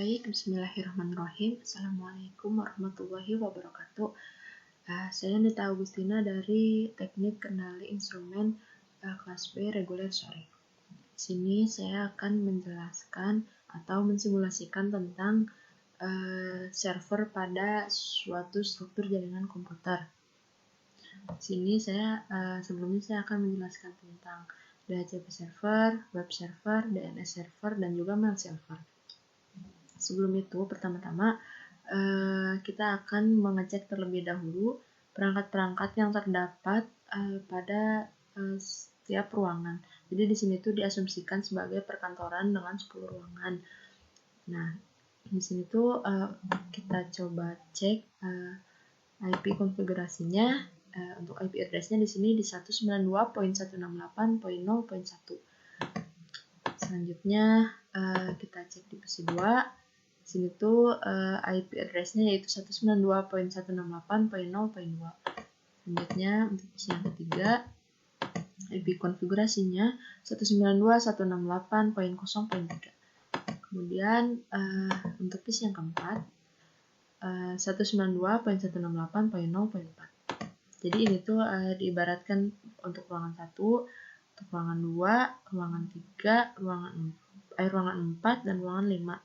Baik, bismillahirrahmanirrahim. Assalamualaikum warahmatullahi wabarakatuh. Saya Nita Augustina dari Teknik Kendali Instrumen kelas B reguler sore. Di sini saya akan menjelaskan atau mensimulasikan tentang server pada suatu struktur jaringan komputer. Di sini sebelumnya saya akan menjelaskan tentang DHCP server, web server, DNS server, dan juga mail server. Sebelum itu, pertama-tama kita akan mengecek terlebih dahulu perangkat-perangkat yang terdapat pada setiap ruangan. Jadi di sini tuh diasumsikan sebagai perkantoran dengan 10 ruangan. Nah, di sini tuh kita coba cek IP konfigurasinya. Untuk IP address-nya di sini di 192.168.0.1. Selanjutnya kita cek di PC 2. Di sini tuh IP address-nya yaitu 192.168.0.2. Selanjutnya untuk PC yang ketiga, IP konfigurasinya 192.168.0.3. Kemudian untuk PC yang keempat 192.168.0.4. Jadi ini tuh diibaratkan untuk ruangan 1, untuk ruangan 2, ruangan 3, ruangan 4, dan ruangan 5.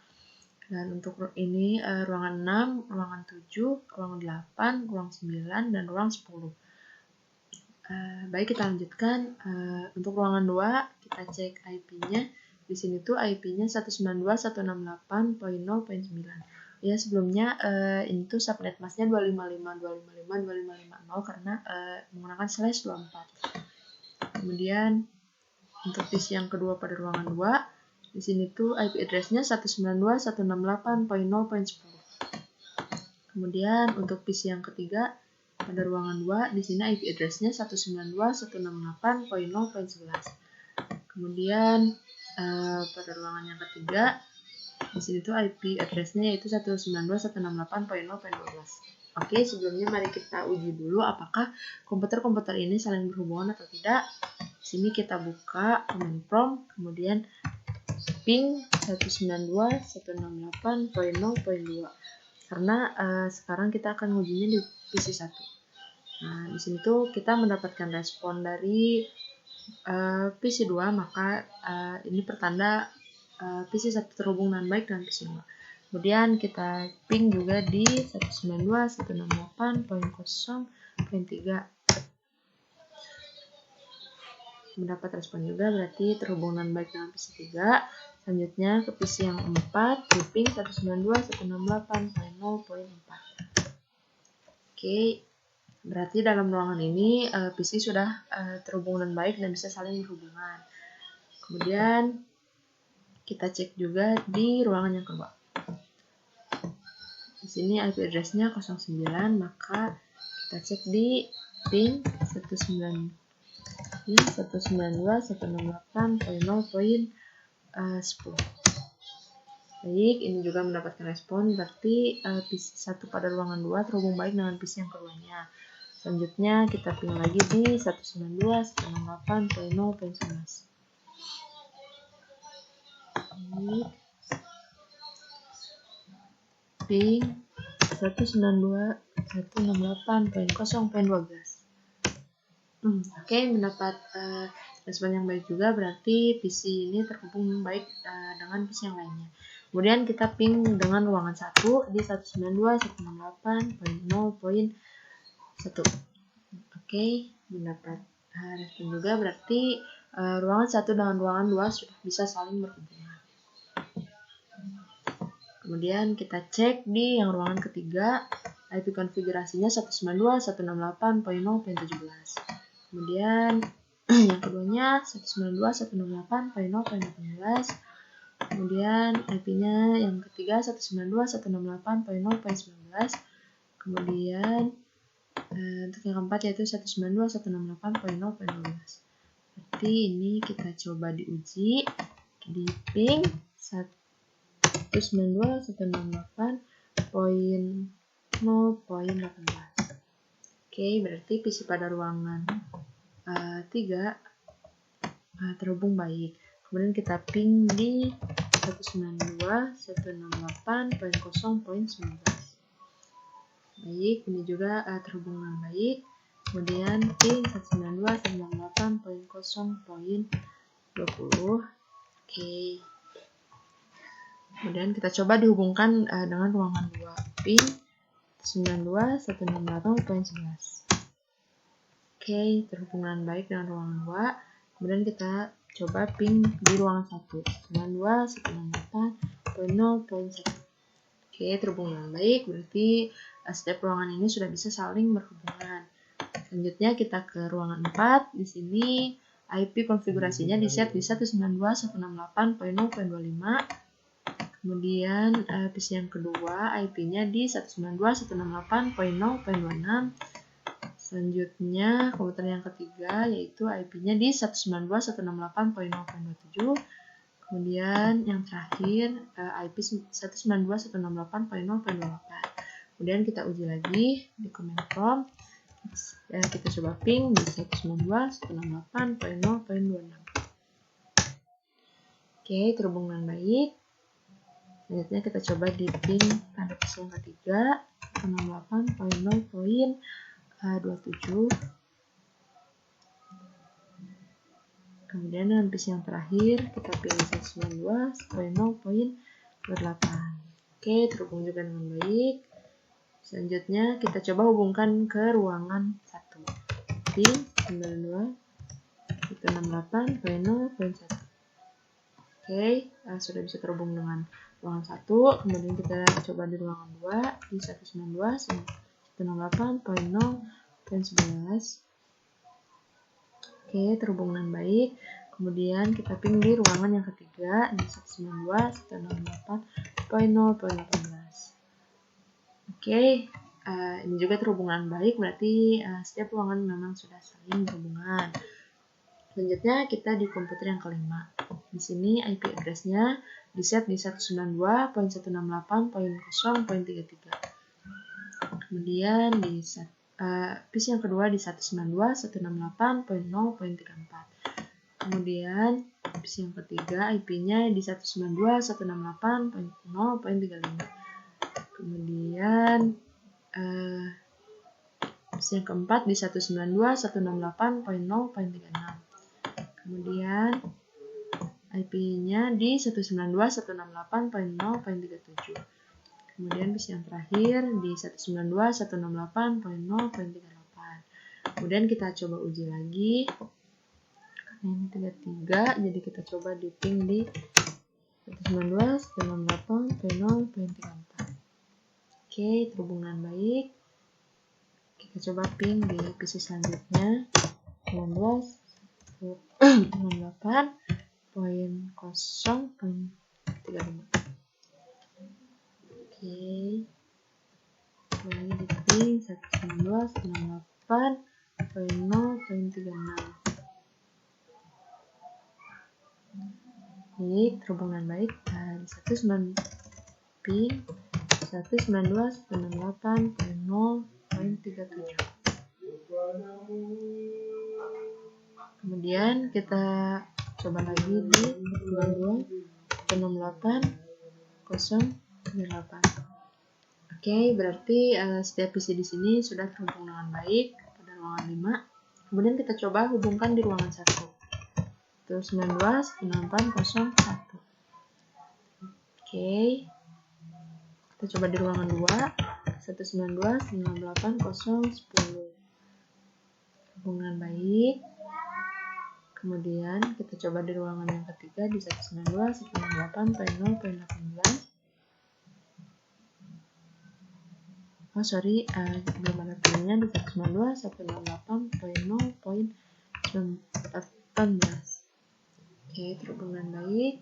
Dan untuk ini ruangan 6, ruangan 7, ruangan 8, ruang 9, dan ruang 10. Baik, kita lanjutkan. Untuk ruangan 2, kita cek IP-nya. Di sini tuh IP-nya 192.168.0.9. Ya, sebelumnya ini tuh subnet masknya 255.255.255.0 karena menggunakan /24. Kemudian untuk PC yang kedua pada ruangan 2, di sini tuh IP address-nya 192.168.0.10. Kemudian untuk PC yang ketiga pada ruangan 2, di sini IP address-nya 192.168.0.11. Kemudian pada ruangan yang ketiga, di sini tuh IP address-nya yaitu 192.168.0.12. Oke, sebelumnya mari kita uji dulu apakah komputer-komputer ini saling berhubungan atau tidak. Di sini kita buka command prompt, kemudian ping 192.168.0.2. Karena sekarang kita akan ujinya di PC 1. Nah, di sini tuh kita mendapatkan respon dari PC 2, maka ini pertanda PC 1 terhubung dengan baik dengan PC 2. Kemudian kita ping juga di 192.168.0.3. Mendapat respon juga, berarti terhubung dengan baik dengan PC 3. Selanjutnya ke PC yang 4, di ping 192.168.0.4. Oke, berarti dalam ruangan ini PC sudah terhubung dengan baik dan bisa saling berhubungan. Kemudian kita cek juga di ruangan yang kedua. Di sini IP address-nya 09, maka kita cek di ping 192.168.0.10. Baik, ini juga mendapatkan respon, berarti PC 1 pada ruangan 2 terhubung baik dengan PC yang keduanya. Selanjutnya kita ping lagi di 192.168.0.11. Ping 192.168.0.12. Oke, mendapat respon yang baik juga, berarti PC ini terhubung baik dengan PC yang lainnya. Kemudian kita ping dengan ruangan 1 di 192.168.0.1. Oke, mendapat respon juga, berarti ruangan 1 dengan ruangan 2 sudah bisa saling berhubungan. Kemudian kita cek di yang ruangan ketiga, IP konfigurasinya 192.168.0.17. Kemudian yang keduanya 192.168.0.18. Kemudian IP-nya yang ketiga 192.168.0.19. Kemudian untuk yang keempat yaitu 192.168.0.12. Berarti ini kita coba diuji di ping 192.168.0.18. Oke, berarti PC pada ruangan 3 terhubung baik. Kemudian kita ping di 192.168.0.19. Baik, ini juga terhubung dengan baik. Kemudian pin 192.168.0.20. Oke. Kemudian kita coba dihubungkan dengan ruangan 2, pin 192.168.11. Oke, terhubung dengan baik dengan ruangan 2. Kemudian kita coba ping di ruangan 1, 192.168.0.1. Oke, terhubung dengan baik, berarti setiap ruangan ini sudah bisa saling berhubungan. Selanjutnya kita ke ruangan 4. Di sini IP konfigurasinya di set di 192.168.0.25. Kemudian PC yang kedua IP-nya di 192.168.0.26. Selanjutnya komputer yang ketiga yaitu IP-nya di 192.168.0.27. Kemudian yang terakhir IP 192.168.0.28. Kemudian kita uji lagi di command prompt. Kita coba ping di 192.168.0.26. Oke, terhubung dengan baik. Selanjutnya kita coba di ping tanda PC yang ketiga 168.0.27. Kemudian dengan PC yang terakhir kita pilih 192.0.28. Oke, terhubung juga dengan baik. Selanjutnya kita coba hubungkan ke ruangan 1, pin 192.168.0.1. Oke, sudah bisa terhubung dengan ruangan 1. Kemudian kita coba di ruangan 2 di 192.168.0.11. Oke, terhubung dengan baik. Kemudian kita ping di ruangan yang ketiga di 192.168.0.18. Oke, ini juga terhubungan baik, berarti setiap ruangan memang sudah saling berhubungan. Selanjutnya kita di komputer yang kelima. Di sini IP address-nya di set di 192.168.0.33. Kemudian di set PC yang kedua di 192.168.0.34. Kemudian PC yang ketiga IP-nya di 192.168.0.35. Kemudian yang keempat di 192.168.0.36. Kemudian IP-nya di 192.168.0.37. Kemudian yang terakhir di 192.168.0.38. Kemudian kita coba uji lagi. Karena ini 33, jadi kita coba di ping di 192.168.0.34. Oke, terhubungan baik. Kita coba ping di PC selanjutnya 192.168.0.35. Oke, lagi di ping 192.168.0.36. Baik, terhubungan baik. Dan 192.168.0.37. Kemudian kita coba lagi di 192.168.0.38. Oke, berarti setiap PC di sini sudah terhubung dengan baik pada ruangan 5. Kemudian kita coba hubungkan di ruangan 1. 192.168.01. Oke. Kita coba di ruangan 2, 192.168.0.10. Hubungan baik. Kemudian kita coba di ruangan yang ketiga di 192.168.0.18. Belum ada pilihnya di 192.168.0.18. Oke, terhubungan baik.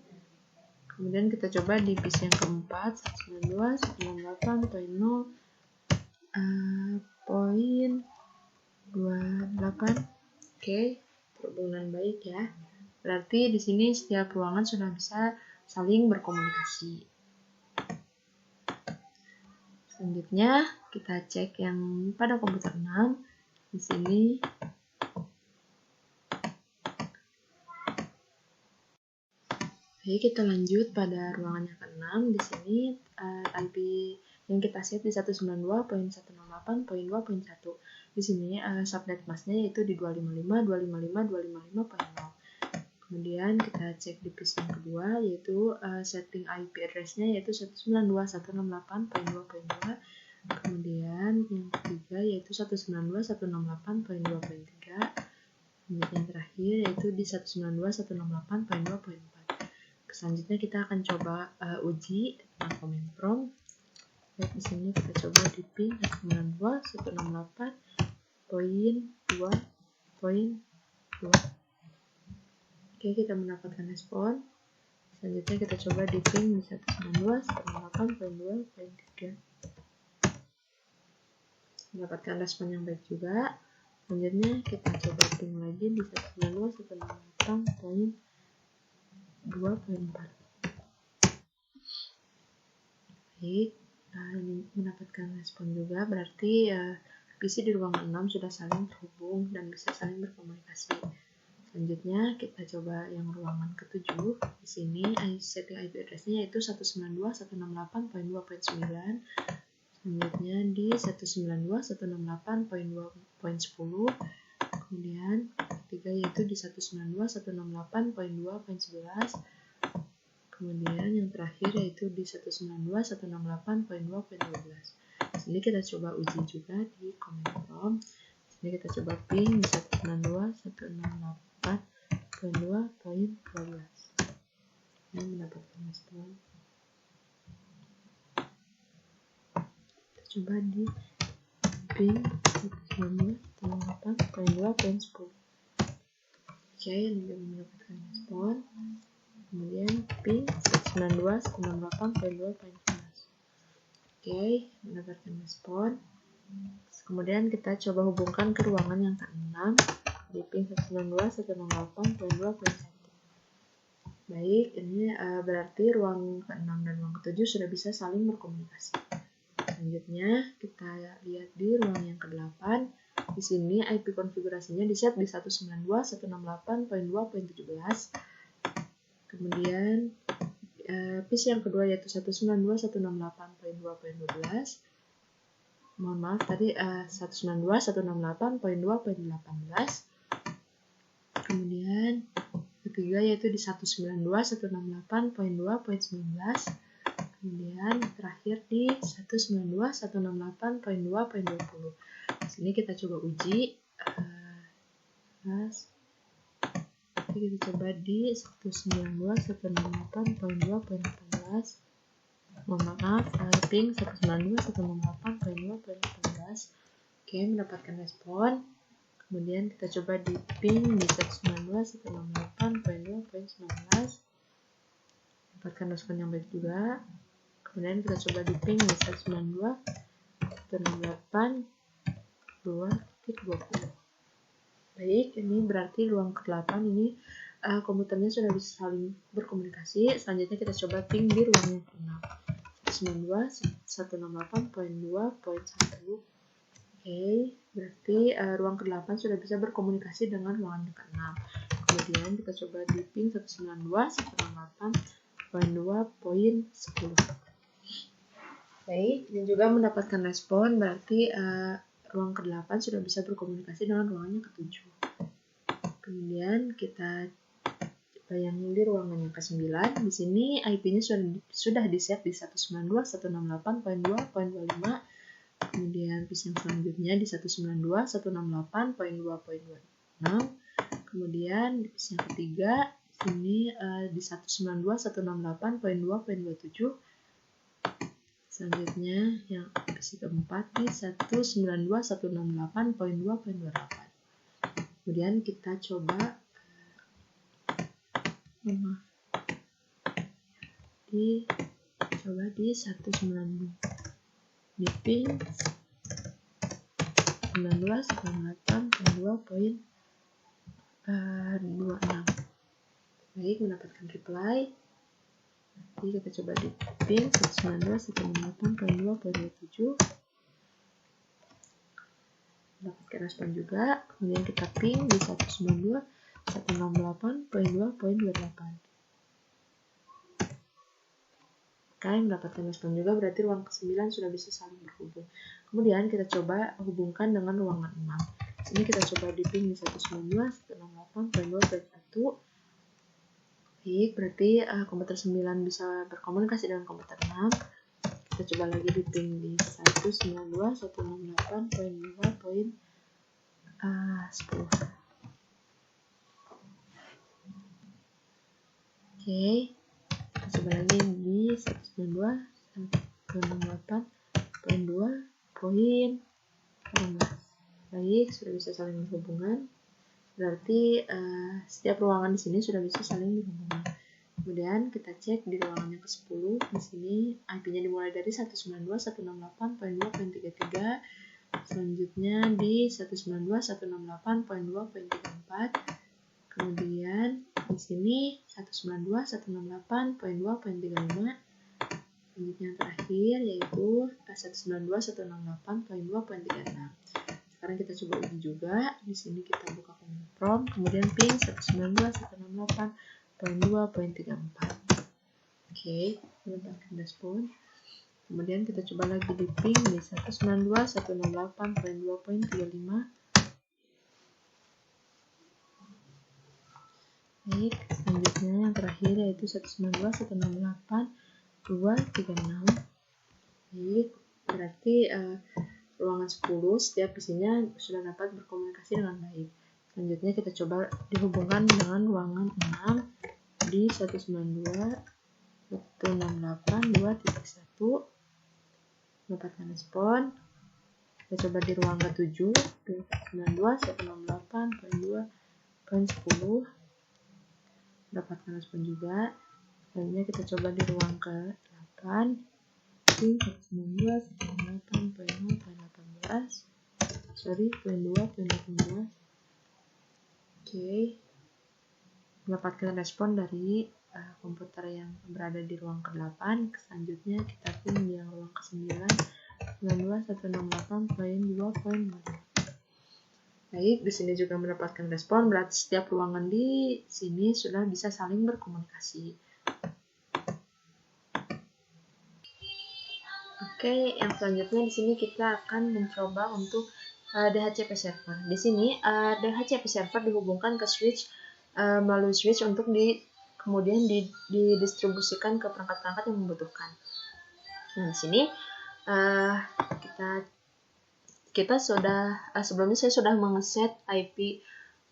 Kemudian kita coba di PC yang keempat 192.168.28. Oke, terhubungan baik ya. Berarti di sini setiap ruangan sudah bisa saling berkomunikasi. Selanjutnya kita cek yang pada komputer 6. Di sini Baik, kita lanjut pada ruangan yang ke-6. Di sini IP yang kita set di 192.168.2.1. Di sini subnet masknya yaitu di 255.255.255.0. Kemudian kita cek di pis yang kedua yaitu setting IP address-nya yaitu 192.168.2.2. Kemudian yang ketiga yaitu 192.168.2.3. Kemudian yang terakhir yaitu di 192.168.2.4. Selanjutnya kita akan coba uji tentang command prompt. Baik, di sini kita coba di ping 192.168.2.2. Oke, kita mendapatkan respon. Selanjutnya kita coba di ping di 192.168.2.3. Mendapatkan respon yang baik juga. Selanjutnya kita coba ping lagi di 192.168.2.4. Baik, ini mendapatkan respon juga, berarti PC di ruangan 6 sudah saling terhubung dan bisa saling berkomunikasi. Selanjutnya kita coba yang ruangan ke-7. Di sini setting IP address-nya yaitu 192.168.2.9. Selanjutnya di 192.168.2.10. Kemudian ketiga yaitu di 192.168.2.11. Kemudian yang terakhir yaitu di 192.168.2.12. Sini kita coba uji juga di command prompt. Sini kita coba ping di 192.168.2.12. Ini mendapatkan respon. Kita coba di ping 192.168.2.10. Oke, ini juga mendapatkan respon. Kemudian ping 192.168.2.11. Oke, mendapatkan respon. Kemudian kita coba hubungkan ke ruangan yang ke-6 di ping 192.168.1. Baik, ini berarti ruang ke-6 dan ruang ke-7 sudah bisa saling berkomunikasi. Selanjutnya kita lihat di ruang yang ke-8. Di sini IP konfigurasinya di-set di 192.168.2.17. Kemudian pis yang kedua yaitu 192.168.2.12. Mohon maaf tadi 192.168.2.18. Kemudian ketiga yaitu di 192.168.2.19. Kemudian terakhir di 192.168.2.20. Di sini kita coba uji. Kita coba di 192.168.2.18. Mohon maaf, ping 192.168.2.18. Oke, mendapatkan respon. Kemudian kita coba di ping di 192.168.2.19. Mendapatkan respon yang baik juga. Kemudian kita coba di ping di 192.168.2.20. Baik, ini berarti ruang ke-8 ini komputernya sudah bisa saling berkomunikasi. Selanjutnya kita coba ping di ruang yang ke-6. 192.168.2.1. Oke, berarti ruang ke-8 sudah bisa berkomunikasi dengan ruangan yang ke-6. Kemudian kita coba di ping 192.168.2.10. Baik, dan juga mendapatkan respon, berarti ruang ke-8 sudah bisa berkomunikasi dengan ruangan yang ke-7. Kemudian kita bayangin di ruangan yang ke-9. Di sini IP-nya sudah di-set di 192.168.2.25. Kemudian pis yang selanjutnya di 192.168.2.26. Kemudian di pis yang ketiga di sini di 192.168.2.27. Selanjutnya yang pis keempat di 192.168.2.28. Kemudian kita coba di 192 di ping 192.168.2.26. Baik, mendapatkan reply. Jadi kita coba di ping 192.168.2.27. Mendapatkan respon juga. Kemudian kita ping di 192.168.2.28. Oke, mendapatkan respon juga, berarti ruangan ke-9 sudah bisa saling berhubung. Kemudian kita coba hubungkan dengan ruangan 6. Sini kita coba di ping di 192.168.2.1. Baik, berarti komputer 9 bisa berkomunikasi dengan komputer 6. Kita coba lagi di ping di 192.168.2.10. Oke, kita coba lagi di 192.168.2.18. Baik, sudah bisa saling berhubungan. Berarti setiap ruangan di sini sudah bisa saling berhubungan. Kemudian kita cek di ruangan yang ke-10. Di sini IP-nya dimulai dari 192.168.2.33. Selanjutnya di 192.168.2.34. Kemudian di sini 192.168.2.35. Selanjutnya yang terakhir yaitu 192.168.2.36. Sekarang kita coba uji juga. Di sini kita buka command prompt, kemudian ping 192.168.2.34. Oke, mendapatkan respon. Kemudian kita coba lagi di ping di 192.168.2.35. Baik, selanjutnya yang terakhir yaitu 192.168.2.36. Baik, berarti ruangan 10 setiap isinya sudah dapat berkomunikasi dengan baik. Selanjutnya kita coba dihubungkan dengan ruangan 6 di 192.168.2.1. Mendapatkan respon. Kita coba di ruangan ke-7 di 192.168.2.10. Mendapatkan respon juga. Selanjutnya kita coba di ruang ke-8 di 192.168.2.18. Oke. Mendapatkan respon dari komputer yang berada di ruang ke-8. Selanjutnya kita pilih yang ruang ke-9 192.168.2.5. Baik, di sini juga mendapatkan respon, berarti setiap ruangan di sini sudah bisa saling berkomunikasi. Oke, yang selanjutnya di sini kita akan mencoba untuk DHCP server. Di sini DHCP server dihubungkan ke switch melalui switch untuk kemudian didistribusikan ke perangkat-perangkat yang membutuhkan. Nah, di sini kita sudah sebelumnya saya sudah mengeset IP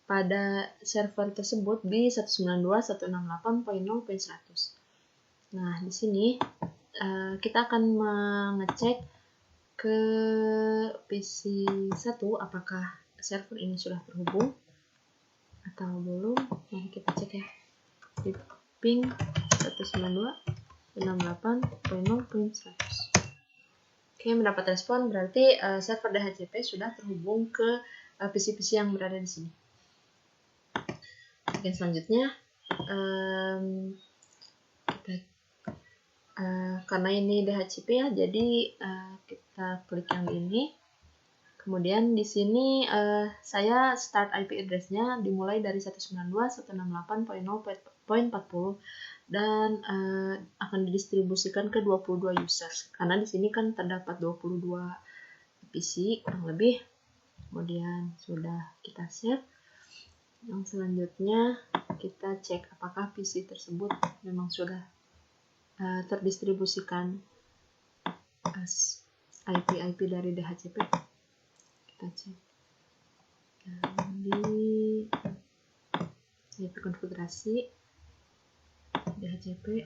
pada server tersebut di 192.168.0.100. Nah, di sini kita akan mengecek ke PC 1 apakah server ini sudah terhubung atau belum. Mari kita cek ya. Di ping 192.168.0.100. Oke, mendapat respon, berarti server DHCP sudah terhubung ke PC-PC yang berada di sini. Oke, selanjutnya karena ini DHCP ya, jadi kita klik yang ini. Kemudian di sini saya start IP address-nya dimulai dari 192.168.0.40 dan akan didistribusikan ke 22 users. Karena di sini kan terdapat 22 PC kurang lebih. Kemudian sudah kita save. Yang selanjutnya kita cek apakah PC tersebut memang sudah terdistribusikan IP dari DHCP. Kita cek di IP konfigurasi DHCP.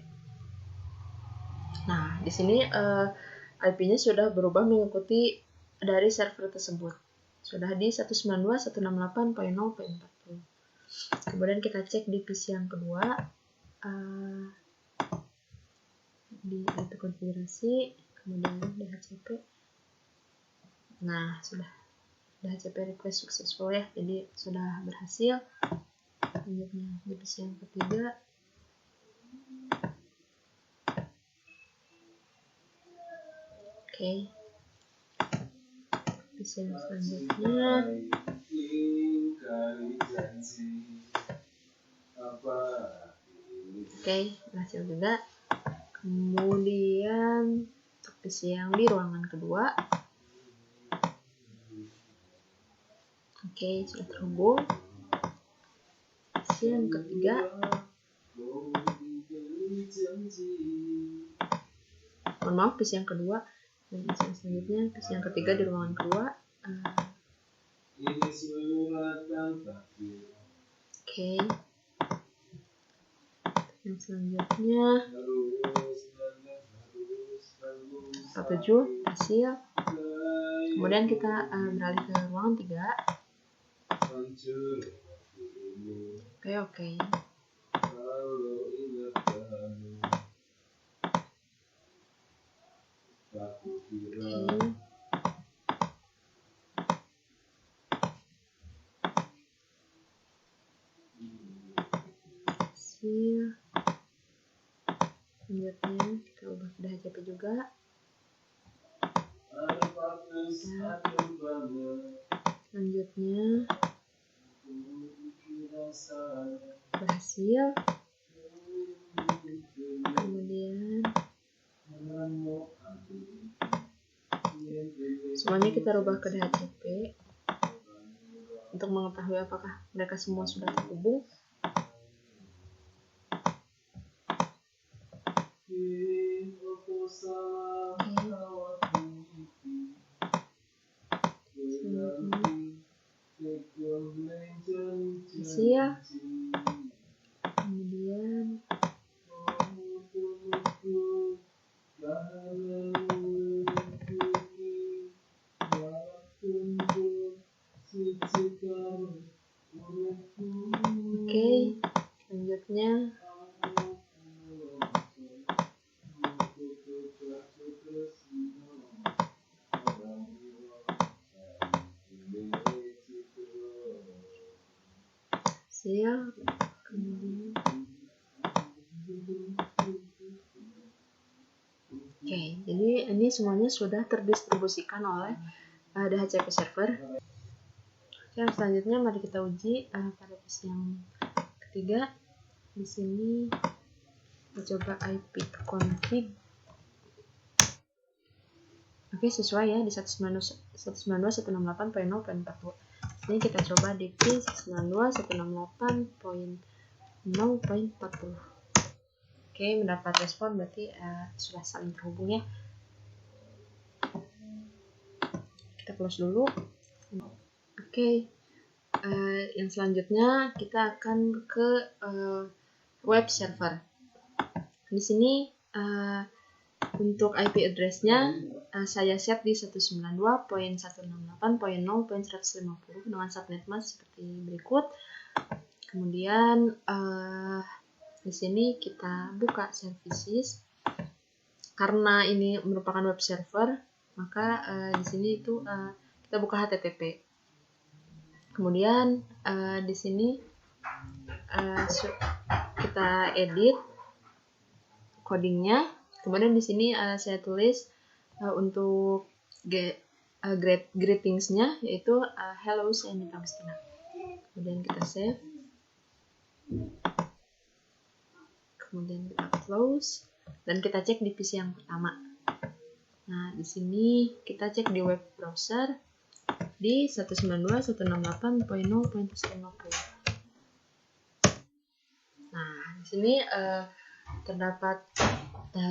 Nah, di sini IP-nya sudah berubah mengikuti dari server tersebut. Sudah di 192.168.0.40. Kemudian kita cek di PC yang kedua di IP konfigurasi, kemudian DHCP. Nah, sudah DHCP request successful ya, jadi sudah berhasil. Selanjutnya di PC yang ketiga. Oke. PC yang selanjutnya. Oke, berhasil juga. Kemudian untuk PC yang di ruangan kedua, oke, sudah terhubung. PC yang ketiga, mohon maaf, PC yang kedua. Dan PC yang selanjutnya, PC yang ketiga di ruangan kedua. Oke. Yang selanjutnya 47 hasil. Kemudian kita beralih ke ruangan 3. Oke. Hasil. Selanjutnya kita ubah ke HCP juga. Selanjutnya berhasil. Kemudian semuanya kita rubah ke DHCP untuk mengetahui apakah mereka semua sudah terhubung. Hasil. Kemudian selanjutnya hasil. Jadi ini semuanya sudah terdistribusikan oleh DHCP server. Yang selanjutnya mari kita uji pada PC yang ketiga. Di sini kita coba IP config. Oke, sesuai ya di 192.168.0.42. Ini kita coba di 192.168.0.40. Oke, mendapat respon berarti sudah saling terhubung ya. Kita close dulu. Oke, yang selanjutnya kita akan ke web server. Di sini untuk IP address-nya saya set di 192.168.0.150 dengan subnet mask seperti berikut. Kemudian di sini kita buka services. Karena ini merupakan web server, maka di sini itu kita buka HTTP. Kemudian di sini kita edit codingnya. Kemudian di sini saya tulis untuk greetingsnya yaitu hello, saya Nita Agustina. Kemudian kita save. Kemudian kita close dan kita cek di PC yang pertama. Nah, di sini kita cek di web browser di 192.168.0.150. Nah, di sini terdapat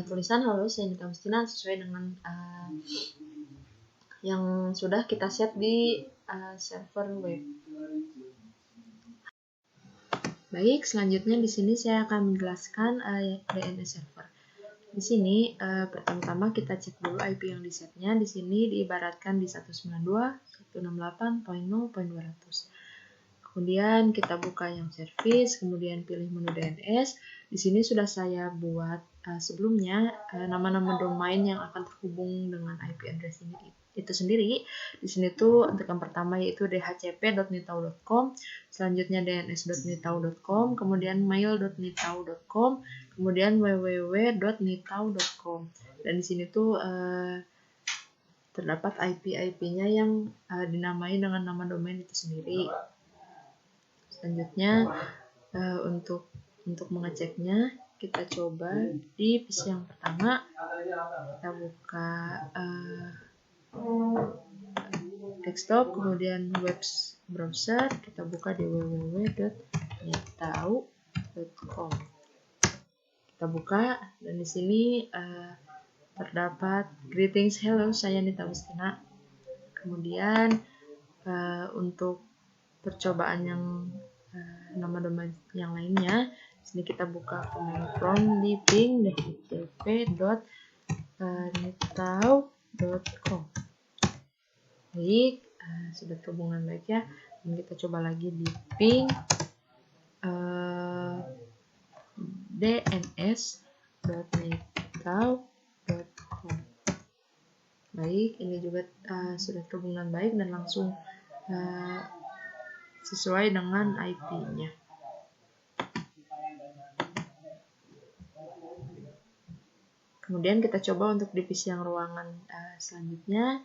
tulisan halo, saya Nita Agustina sesuai dengan yang sudah kita set di server web. Baik, selanjutnya di sini saya akan menjelaskan DNS server. Di sini pertama-tama kita cek dulu IP yang disetnya. Di sini diibaratkan di 192.168.0.200. Kemudian kita buka yang service, kemudian pilih menu DNS. Di sini sudah saya buat sebelumnya nama-nama domain yang akan terhubung dengan IP address ini itu sendiri. Di sini tuh untuk yang pertama yaitu dhcp.nitau.com, selanjutnya dns.nitau.com, kemudian mail.nitau.com, kemudian www.nitau.com. Dan di sini tuh terdapat IP-nya yang dinamai dengan nama domain itu sendiri. Selanjutnya untuk mengeceknya kita coba di PC yang pertama. Kita buka desktop, kemudian web browser, kita buka di www.nitau.com. Kita buka, dan di sini terdapat greetings, hello, saya Nita Agustina. Kemudian untuk percobaan yang nama domain yang lainnya, di sini kita buka command prompt di ping-http.nitau.com. Baik, sudah terhubungan baik ya. Dan kita coba lagi di ping dns.nitau.com. Baik, ini juga sudah terhubungan baik dan langsung sesuai dengan IP-nya. Kemudian kita coba untuk di PC yang ruangan selanjutnya.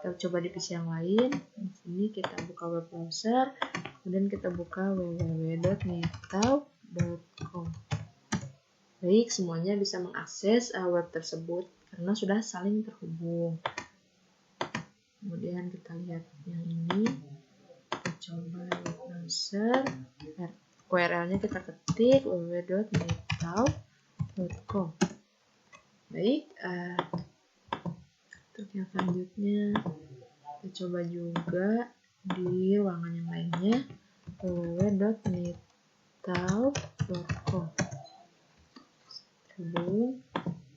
Kita coba di PC yang lain. Di sini kita buka web browser, kemudian kita buka www.nitau.com. Baik, semuanya bisa mengakses web tersebut karena sudah saling terhubung. Kemudian kita lihat yang ini. Coba web browser, URL-nya kita ketik www.nitau.com. Baik, untuk yang selanjutnya kita coba juga di ruangan yang lainnya www.nitau.com.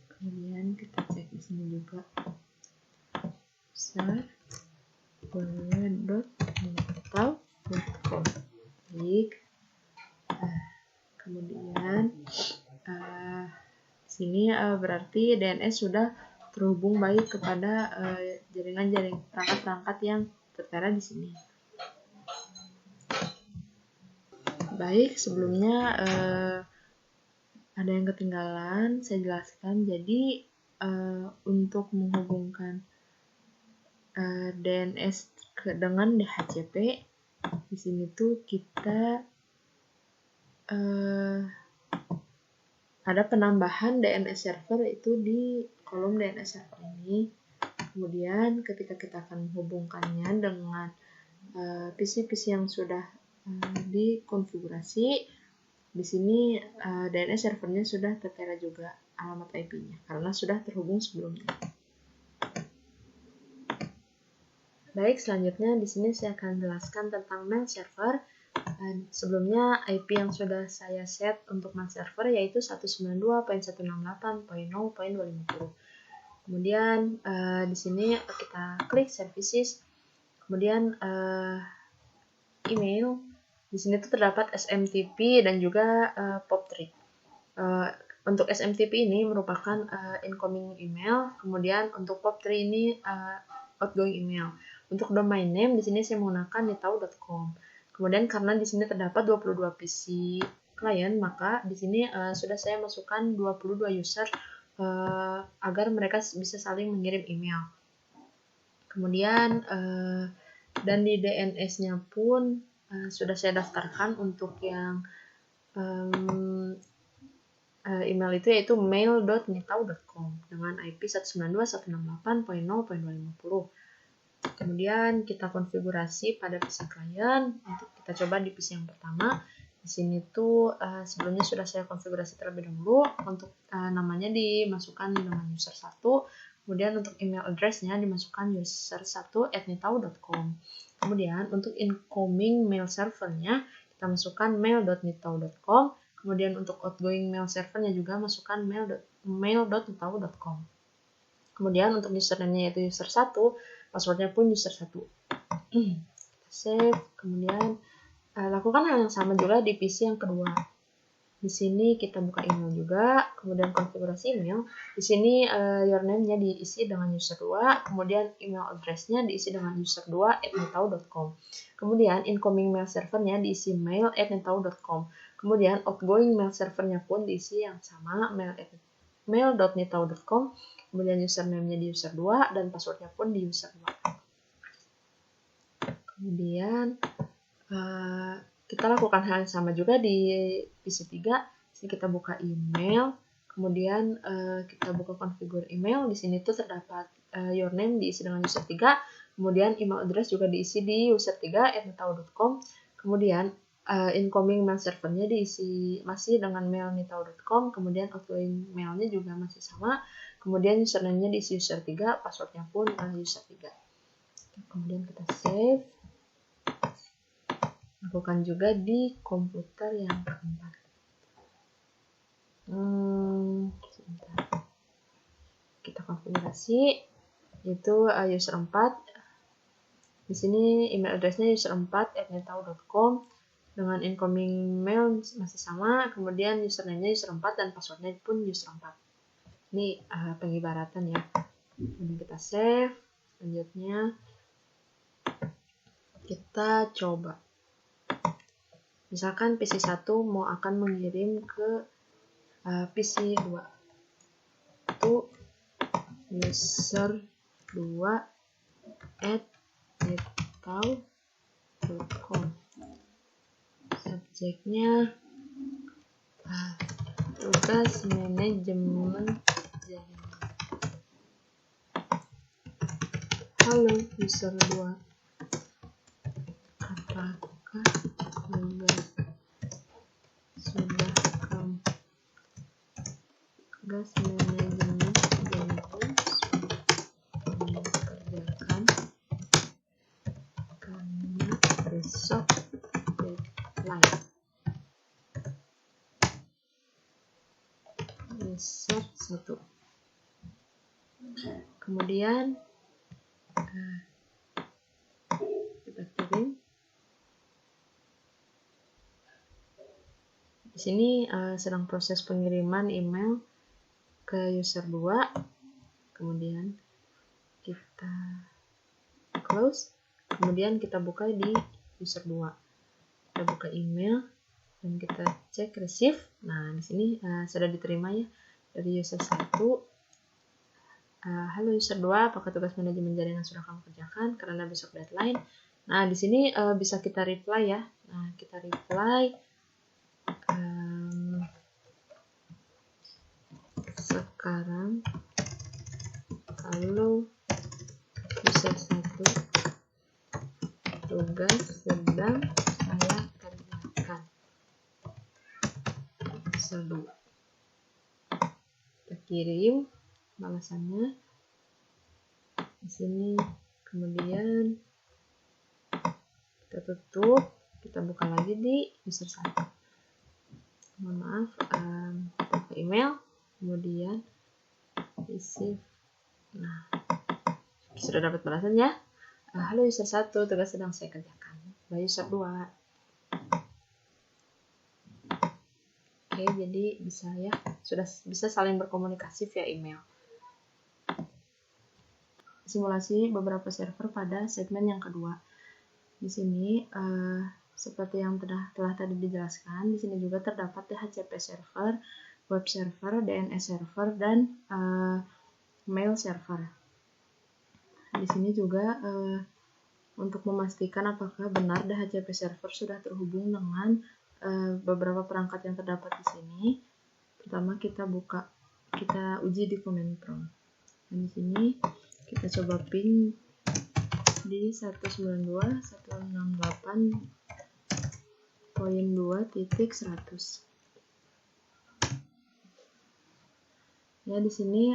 Kemudian kita cek di sini juga www.nitau.com. Baik, kemudian sini berarti DNS sudah terhubung baik kepada jaringan perangkat-perangkat yang tertera di sini. Baik, sebelumnya ada yang ketinggalan, saya jelaskan. Jadi untuk menghubungkan DNS dengan DHCP, di sini tuh kita ada penambahan DNS server itu di kolom DNS server ini. Kemudian ketika kita akan menghubungkannya dengan PC-PC yang sudah dikonfigurasi, di sini DNS servernya sudah tertera juga alamat IP-nya karena sudah terhubung sebelumnya. Baik, selanjutnya di sini saya akan jelaskan tentang mail server. Sebelumnya IP yang sudah saya set untuk mail server yaitu 192.168.0.250. Kemudian di sini kita klik services, kemudian email. Di sini tuh terdapat SMTP dan juga POP3. Untuk SMTP ini merupakan incoming email, kemudian untuk POP3 ini outgoing email. Untuk domain name di sini saya menggunakan nitau.com. Kemudian karena di sini terdapat 22 PC klien, maka di sini sudah saya masukkan 22 user agar mereka bisa saling mengirim email. Kemudian dan di DNS-nya pun sudah saya daftarkan untuk yang email itu yaitu mail.nitau.com dengan IP 192.168.0.250. Kemudian kita konfigurasi pada PC klien. Untuk kita coba di PC yang pertama. Di sini tuh sebelumnya sudah saya konfigurasi terlebih dahulu. Untuk namanya dimasukkan dengan user 1. Kemudian untuk email address-nya dimasukkan user1@nitau.com. Kemudian untuk incoming mail server-nya kita masukkan mail.nitau.com. Kemudian untuk outgoing mail server-nya juga masukkan mail.nitau.com. Kemudian untuk username-nya yaitu user 1, password-nya pun user 1. Kita save, kemudian lakukan hal yang sama juga di PC yang kedua. Di sini kita buka email juga, kemudian konfigurasi email. Di sini username-nya diisi dengan user 2, kemudian email address-nya diisi dengan user 2@nitau.com. Kemudian incoming mail server-nya diisi mail@nitau.com. Kemudian outgoing mail server-nya pun diisi yang sama, mail.nitau.com. Kemudian username-nya di user 2 dan password-nya pun di user 2. Kemudian kita lakukan hal yang sama juga di PC 3. Sini kita buka email, kemudian kita buka konfigur email. Di sini tuh terdapat your name diisi dengan user 3, kemudian email address juga diisi di user3@nitao.com, kemudian incoming mail servernya diisi masih dengan mail nitao.com, kemudian outgoing mailnya juga masih sama, kemudian username-nya diisi user3, passwordnya pun user3. Kemudian kita save. Lakukan juga di komputer yang keempat. Sebentar. Kita konfigurasi, itu user 4. Di sini email address-nya user4@nitao.com dengan incoming mail masih sama, kemudian username-nya user4 dan passwordnya pun user4. Ini pengibaratan ya. Kemudian kita save. Selanjutnya kita coba. Misalkan PC1 mau akan mengirim ke PC2. Itu user2@nitao.com. Subjeknya tugas manajemen jaringan. Halo user 2, apakah tugas manajemen jaringan sudah dikerjakan karena besok deadline. Besok 1. Kemudian kita kirim. Di sini sedang proses pengiriman email ke user 2. Kemudian kita close. Kemudian kita buka di user 2. Kita buka email dan kita cek receive. Nah, di sini sudah diterima ya dari user 1. Halo user 2, apakah tugas manajemen jaringan sudah kamu kerjakan karena besok deadline? Nah, di sini bisa kita reply ya. Nah, kita reply sekarang halo user 1, tugas sedang saya kerjakan. User 2. Kita kirim balasannya di sini, kemudian kita tutup, kita buka lagi di user 1. Mohon maaf, kita ke email, kemudian receive. Nah, sudah dapat balasan ya. Halo user 1, tugas sedang saya kerjakan by user 2. Oke, jadi bisa ya, sudah bisa saling berkomunikasi via email. Simulasi beberapa server pada segmen yang kedua. Di sini seperti yang telah tadi dijelaskan, di sini juga terdapat DHCP server, web server, DNS server, dan mail server. Di sini juga untuk memastikan apakah benar DHCP server sudah terhubung dengan beberapa perangkat yang terdapat di sini. Pertama kita uji di command prompt. Dan di sini kita coba ping di 192.168.2.100. Ya, di sini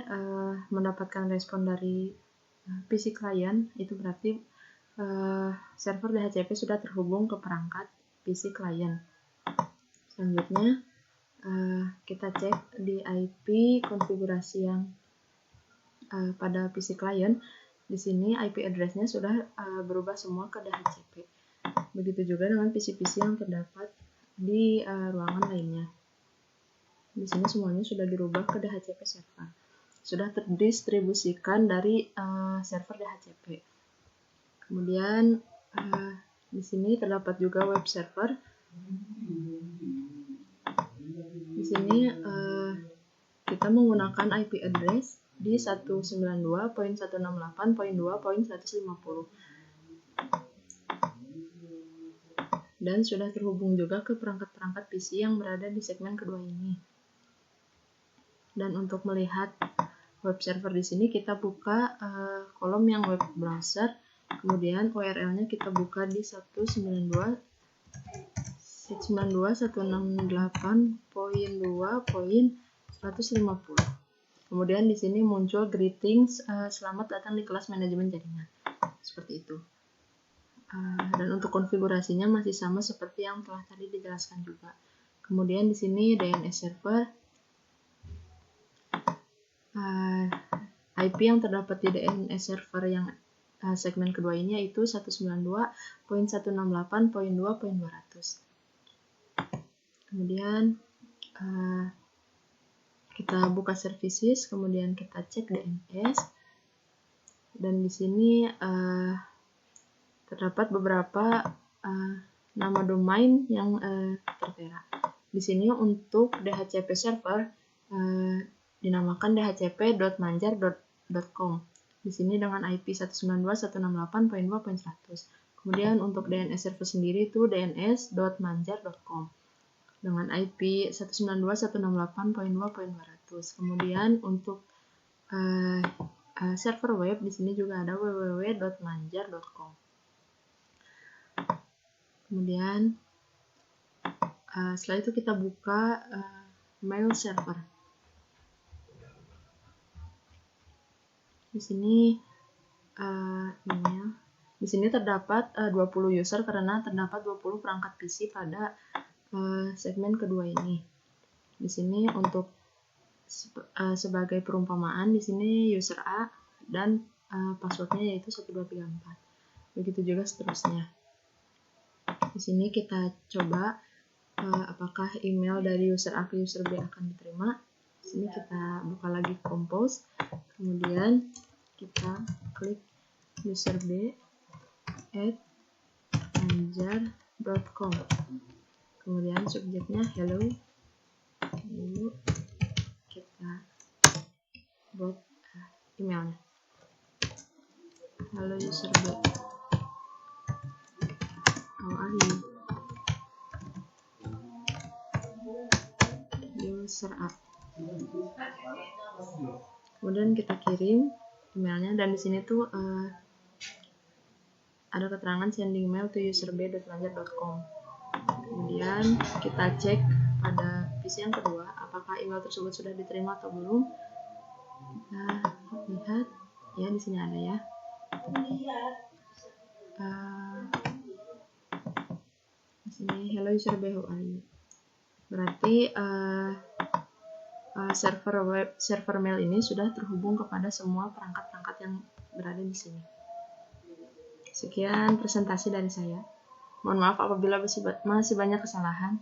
mendapatkan respon dari PC client, itu berarti server DHCP sudah terhubung ke perangkat PC client. Selanjutnya kita cek di IP konfigurasi yang pada PC client. Di sini IP address-nya sudah berubah semua ke DHCP. Begitu juga dengan PC-PC yang terdapat di ruangan lainnya. Di sini semuanya sudah dirubah ke DHCP server. Sudah terdistribusikan dari server DHCP. Kemudian di sini terdapat juga web server. Di sini kita menggunakan IP address di 192.168.2.150. dan sudah terhubung juga ke perangkat-perangkat PC yang berada di segmen kedua ini. Dan untuk melihat web server di sini kita buka kolom yang web browser, kemudian URL-nya kita buka di 192.168.2.150. Kemudian di sini muncul greetings, selamat datang di kelas manajemen jaringan. Seperti itu. Dan untuk konfigurasinya masih sama seperti yang telah tadi dijelaskan juga. Kemudian di sini DNS server, IP yang terdapat di DNS server yang segmen kedua ini yaitu 192.168.2.200. Kemudian kita buka services, kemudian kita cek DNS, dan di sini terdapat beberapa nama domain yang tertera. Di sini untuk DHCP server dinamakan dhcp.manjar.com. Di sini dengan IP 192.168.2.100. Kemudian untuk DNS server sendiri itu dns.manjar.com dengan IP 192.168.2.200. Kemudian untuk server web di sini juga ada www.manjar.com. Kemudian setelah itu kita buka mail server. Di sini email. Di sini terdapat 20 user karena terdapat 20 perangkat PC pada segmen kedua ini. Di sini untuk sebagai perumpamaan di sini user A dan passwordnya yaitu 1234. Begitu juga seterusnya. Di sini kita coba apakah email dari user A ke user B akan diterima. Di sini kita buka lagi compose, kemudian kita klik user B @manjar.com. Kemudian subjeknya hello. Lalu kita buat emailnya. Halo user B. How are you? User A. Kemudian kita kirim emailnya, dan di sini tuh ada keterangan sending mail to userb.manjar.com. Kemudian kita cek pada PC yang kedua apakah email tersebut sudah diterima atau belum. Nah, lihat ya, di sini ada ya. Di sini hello user B, how are you? Berarti server mail ini sudah terhubung kepada semua perangkat-perangkat yang berada di sini. Sekian presentasi dari saya. Mohon maaf apabila masih banyak kesalahan.